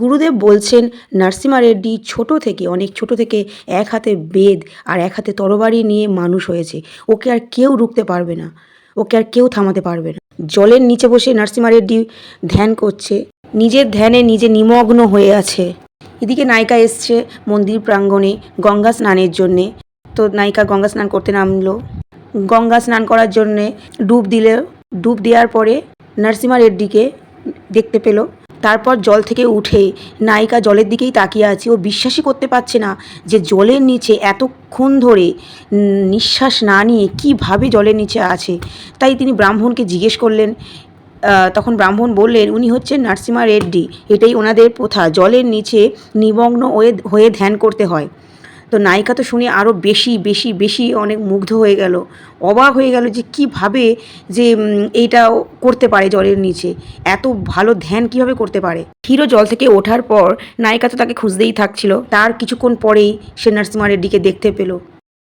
গুরুদেব বলছেন নরসিমা রেড্ডি অনেক ছোট থেকে এক হাতে বেদ আর এক হাতে তরবারি নিয়ে মানুষ হয়েছে। ওকে আর কেউ রুখতে পারবে না, ওকে আর কেউ থামাতে পারবে না। জলের নিচে বসে নরসিমা রেড্ডি ধ্যান করছে, নিজের ধ্যানে নিজে নিমগ্ন হয়ে আছে। এদিকে নায়িকা এসছে মন্দির প্রাঙ্গণে গঙ্গা স্নানের জন্যে। তো নায়িকা গঙ্গা স্নান করতে নামলো। গঙ্গা স্নান করার জন্যে ডুব দেওয়ার পরে নরসিমা রেড্ডিকে দেখতে পেল। তারপর জল থেকে উঠে নায়িকা জলের দিকেই তাকিয়ে আছে। ও বিশ্বাসই করতে পারছে না যে জলের নিচে এতক্ষণ ধরে নিঃশ্বাস না নিয়ে কীভাবে জলের নিচে আছে। তাই তিনি ব্রাহ্মণকে জিজ্ঞেস করলেন। তখন ব্রাহ্মণ বললেন উনি হচ্ছেন নরসিমা রেড্ডি, এটাই ওনাদের প্রথা, জলের নিচে নিমগ্ন হয়ে ধ্যান করতে হয়। তো নায়িকা তো শুনে আরও বেশি বেশি বেশি অনেক মুগ্ধ হয়ে গেল, অবাক হয়ে গেল যে কীভাবে যে এইটা করতে পারে, জলের নিচে এত ভালো ধ্যান কীভাবে করতে পারে। হিরো জল থেকে ওঠার পর নায়িকা তো তাকে খুঁজতেই থাকছিল। তার কিছুক্ষণ পরেই সে নরসিমা রেড্ডিকে দেখতে পেল।